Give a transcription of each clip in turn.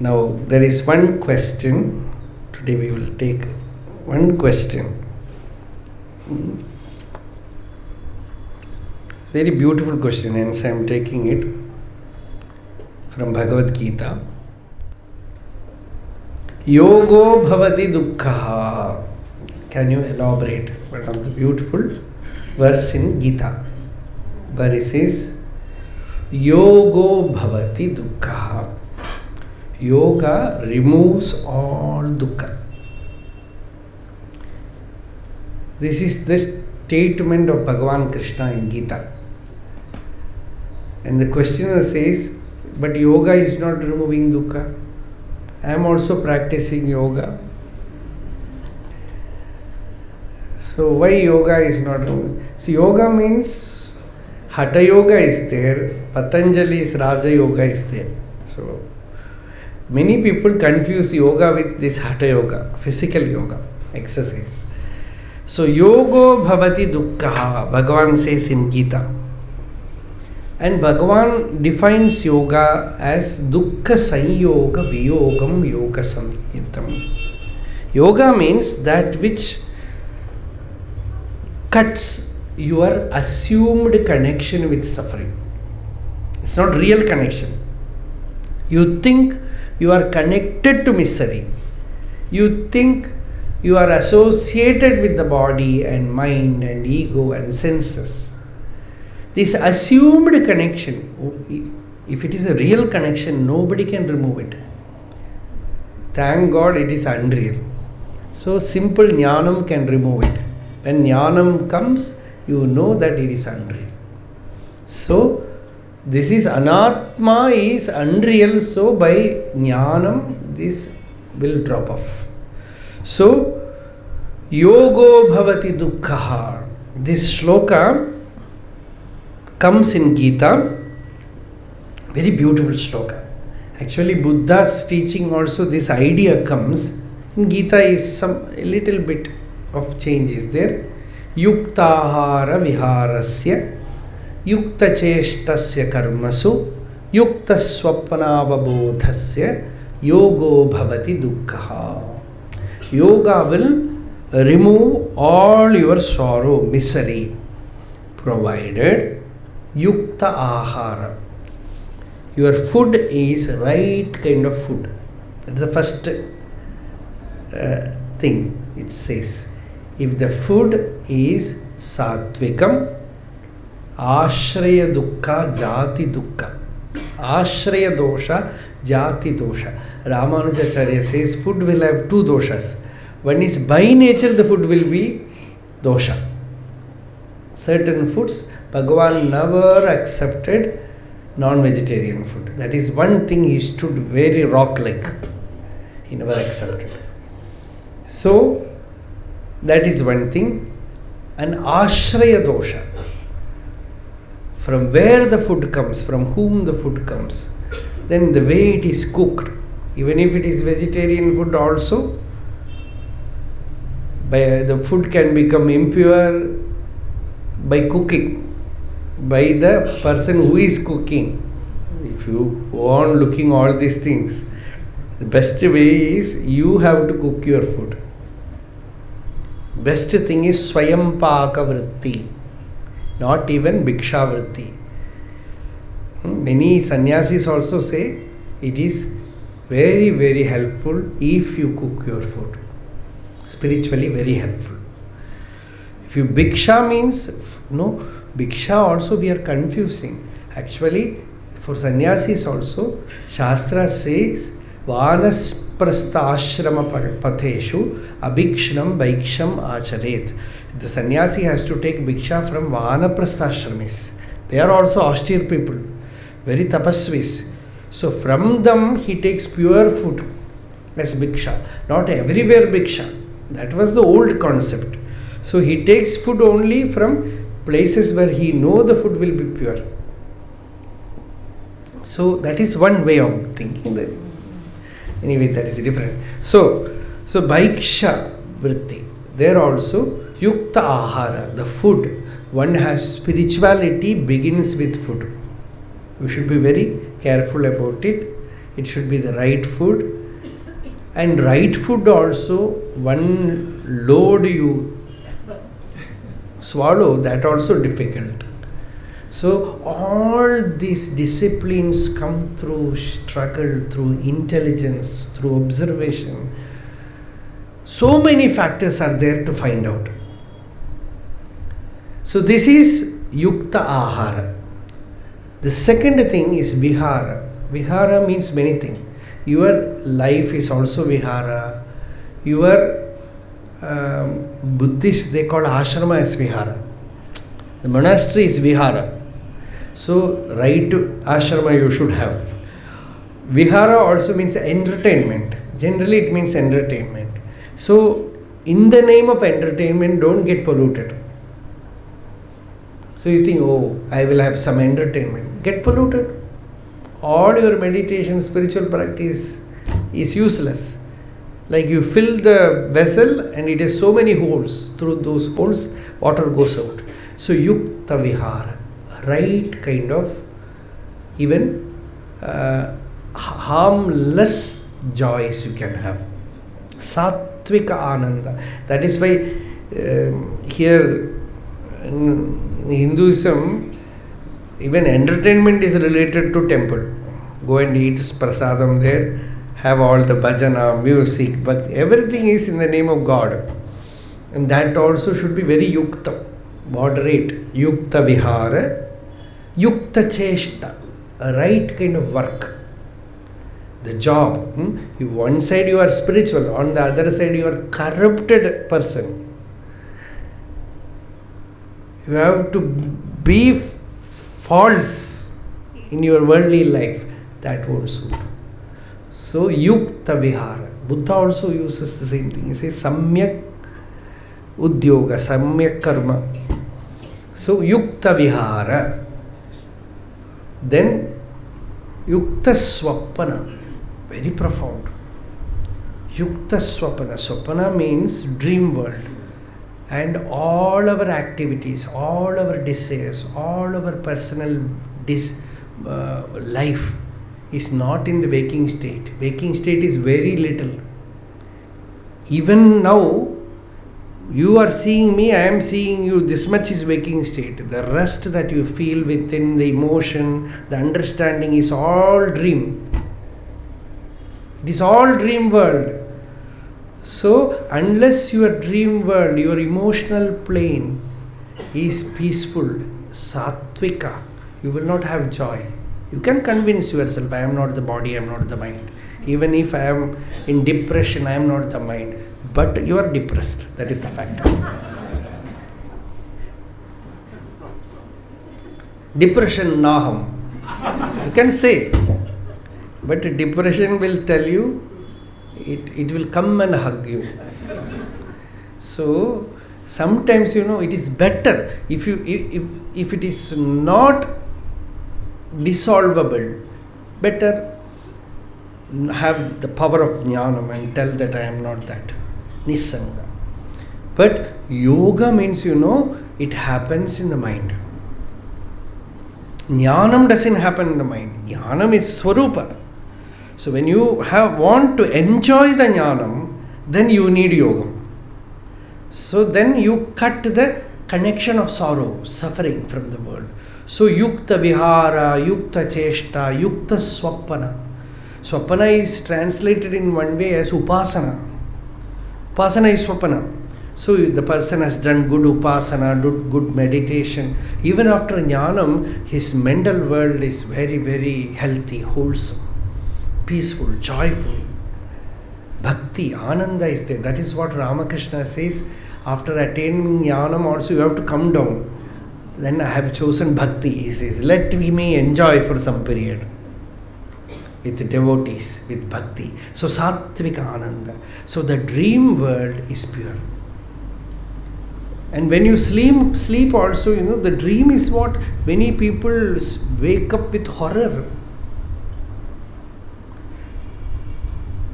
Now, there is one question. Today we will take one question. Very beautiful question, and I am taking it from Bhagavad Gita. Yogo bhavati dukkha. Can you elaborate? One of the beautiful verse in Gita, where it says, Yogo bhavati dukkha. Yoga removes all dukkha. This is the statement of Bhagavan Krishna in Gita. And the questioner says, but yoga is not removing dukkha. I am also practicing yoga. So why yoga is not removing? So yoga means Hatha yoga is there, Patanjali's Raja yoga is there. So many people confuse yoga with this Hatha yoga, physical yoga, exercise. So yogo bhavati dukkha, Bhagavan says in Gita. And Bhagavan defines yoga as dukkha sanyoga viyogam yoga samyitam. Yoga means that which cuts your assumed connection with suffering. It's not real connection. You think you are connected to misery. You think you are associated with the body and mind and ego and senses. This assumed connection, if it is a real connection, nobody can remove it. Thank God it is unreal. So simple jnanam can remove it. When jnanam comes, you know that it is unreal. So this is anatma is unreal, so by jnanam this will drop off. So yogo bhavati dukkha. This shloka comes in Gita, very beautiful shloka. Actually Buddha's teaching also this idea comes. In Gita is a little bit of change is there. Yuktahara viharasya yukta cheshtasya karmasu yukta swapnavabodhasya yogo bhavati dukkha. Yoga will remove all your sorrow, misery, provided yukta ahara. Your food is right kind of food. That's the first thing it says. If the food is satvikam, ashraya dukkha, jati dukkha. Ashraya dosha, jati dosha. Ramanacharya says food will have two doshas. One is by nature the food will be dosha. Certain foods, Bhagavan never accepted non-vegetarian food. That is one thing he stood very rock-like. He never accepted. So, that is one thing. An ashraya dosha. From where the food comes, from whom the food comes. Then the way it is cooked. Even if it is vegetarian food also, the food can become impure by cooking. By the person who is cooking. If you go on looking all these things, the best way is you have to cook your food. Best thing is Swayampaka vritti, not even Bhiksha vritti. Many sannyasis also say it is very, very helpful if you cook your food. Spiritually very helpful. If you Bhiksha means, no, Bhiksha also we are confusing. Actually, for sannyasis also, Shastra says, Vanasprastha ashrama patheshu abhikshnam bhiksham acharet. The sannyasi has to take bhiksha from Vanaprastha ashramis. They are also austere people, very tapasvis. So from them he takes pure food as bhiksha. Not everywhere bhiksha. That was the old concept. So he takes food only from places where he knows the food will be pure. So that is one way of thinking. Anyway, that is different. So bhiksha, vritti. There also yukta ahara, the food. One has spirituality begins with food. You should be very careful about it. It should be the right food. And right food also, one load you swallow, that also difficult. So all these disciplines come through struggle, through intelligence, through observation. So many factors are there to find out. So this is yukta ahara. The second thing is vihara. Vihara means many things. Your life is also vihara. Your Buddhists, they call ashrama as vihara. The monastery is vihara. So, right ashrama you should have. Vihara also means entertainment. Generally it means entertainment. So, in the name of entertainment, don't get polluted. So you think, oh, I will have some entertainment. Get polluted. All your meditation, spiritual practice is useless. Like you fill the vessel and it has so many holes. Through those holes, water goes out. So yukta vihara, right kind of, even harmless joys you can have. Satvika ananda. That is why here in Hinduism, even entertainment is related to temple. Go and eat prasadam there, have all the bhajana, music, but everything is in the name of God. And that also should be very yukta, moderate. Yukta vihara, yukta cheshta, a right kind of work. The job. One side you are spiritual, on the other side you are corrupted person. You have to be false in your worldly life. That won't suit. So, yukta vihara. Buddha also uses the same thing. He says samyak udyoga, samyak karma. So, yukta vihara. Then, yukta swapana. Very profound. Yukta swapana. Swapana means dream world. And all our activities, all our desires, all our personal life is not in the waking state. Waking state is very little. Even now, you are seeing me, I am seeing you, this much is waking state. The rest that you feel within, the emotion, the understanding is all dream. It is all dream world. So, unless your dream world, your emotional plane is peaceful, sattvika, you will not have joy. You can convince yourself, I am not the body, I am not the mind. Even if I am in depression, I am not the mind. But you are depressed. That is the fact. Depression naham. You can say. But depression will tell you, it will come and hug you. So, sometimes, it is better if it is not dissolvable, better have the power of jnanam and tell that I am not that. Nissanga. But yoga means, it happens in the mind. Jnanam doesn't happen in the mind. Jnanam is swarupa. So when you want to enjoy the jnanam, then you need yoga. So then you cut the connection of sorrow, suffering from the world. So yukta vihara, yukta cheshta, yukta swapana. Swapana is translated in one way as upasana. Upasana is swapana. So the person has done good upasana, good meditation. Even after jnanam, his mental world is very, very healthy, wholesome, peaceful, joyful. Bhakti, ananda is there. That is what Ramakrishna says. After attaining jnanam also you have to come down. Then I have chosen bhakti. He says, let me enjoy for some period with devotees, with bhakti. So sattvika ananda. So the dream world is pure. And when you sleep also, the dream is what many people wake up with horror.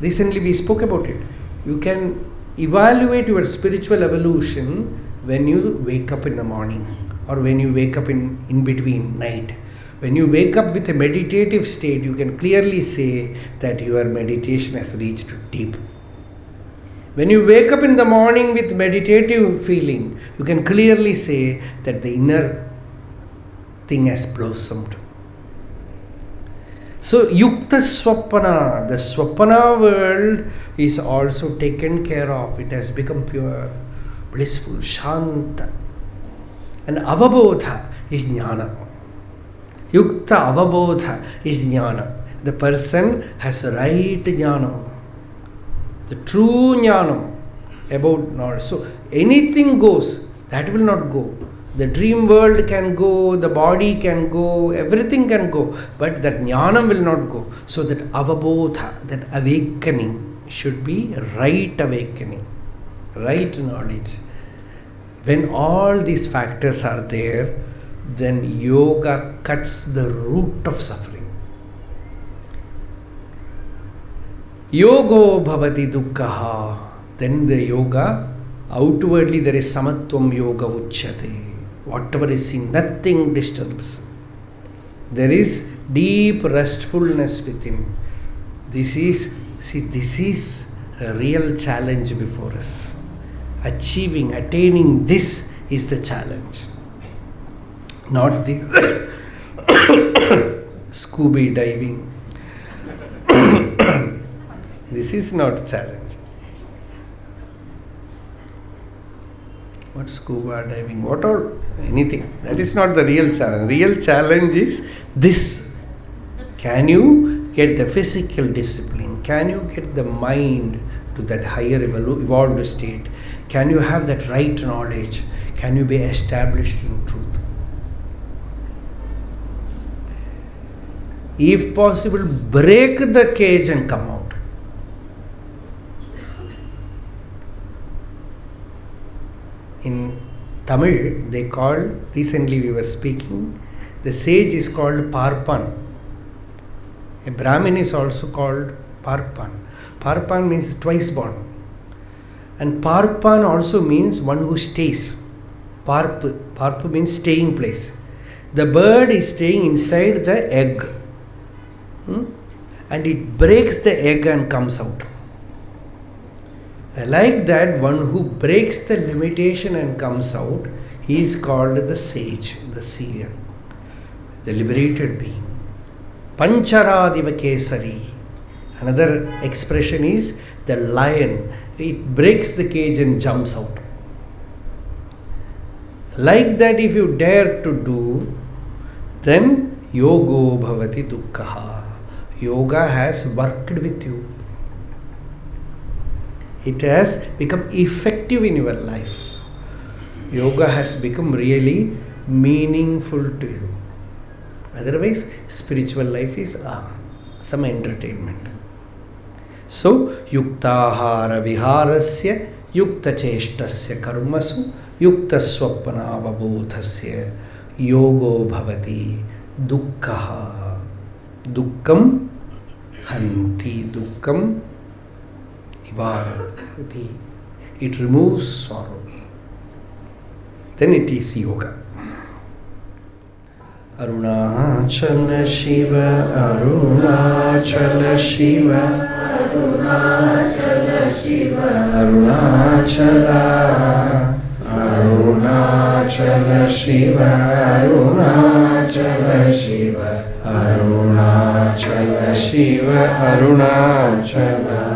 Recently we spoke about it. You can evaluate your spiritual evolution when you wake up in the morning or when you wake up in between night. When you wake up with a meditative state, you can clearly say that your meditation has reached deep. When you wake up in the morning with meditative feeling, you can clearly say that the inner thing has blossomed. So, Yukta Swapana, the Swapana world is also taken care of. It has become pure, blissful, Shanta. And Avabodha is Jnana. Yukta Avabodha is Jnana. The person has right Jnana. The true Jnana about knowledge. So, anything goes, that will not go. The dream world can go, the body can go, everything can go, but that jnanam will not go. So that avabodha, that awakening should be right awakening, right knowledge. When all these factors are there, then yoga cuts the root of suffering. Yogo bhavati dukkha. Then the yoga, outwardly there is samatvam yoga uchyate. Whatever is seen, nothing disturbs. There is deep restfulness within. This is a real challenge before us. Attaining this is the challenge. Not this scuba diving. This is not a challenge. What scuba diving? What all? Anything. That is not the real challenge. Real challenge is this. Can you get the physical discipline? Can you get the mind to that higher evolved state? Can you have that right knowledge? Can you be established in truth? If possible, break the cage and come out. In Tamil, they called, recently we were speaking, the sage is called Parpan. A Brahmin is also called Parpan. Parpan means twice born. And Parpan also means one who stays. Parp means staying place. The bird is staying inside the egg. And it breaks the egg and comes out. Like that, one who breaks the limitation and comes out, he is called the sage, the seer, the liberated being. Pancharadiva Kesari. Another expression is the lion. It breaks the cage and jumps out. Like that, if you dare to do, then yogo bhavati dukkha. Yoga has worked with you. It has become effective in your life. Yoga has become really meaningful to you. Otherwise, spiritual life is some entertainment. So, yuktahara viharasya, yukta cheshtasya karmasu, yukta swapana vabodhasya, yogo bhavati dukkha. Dukkam hanti, dukkam nivarati. It removes sorrow. Then it is yoga. Arunachala Shiva, Arunachala Shiva, Arunachala Shiva, Arunachala, Arunachala Shiva, Arunachala Shiva, Arunachala Shiva, Arunachala.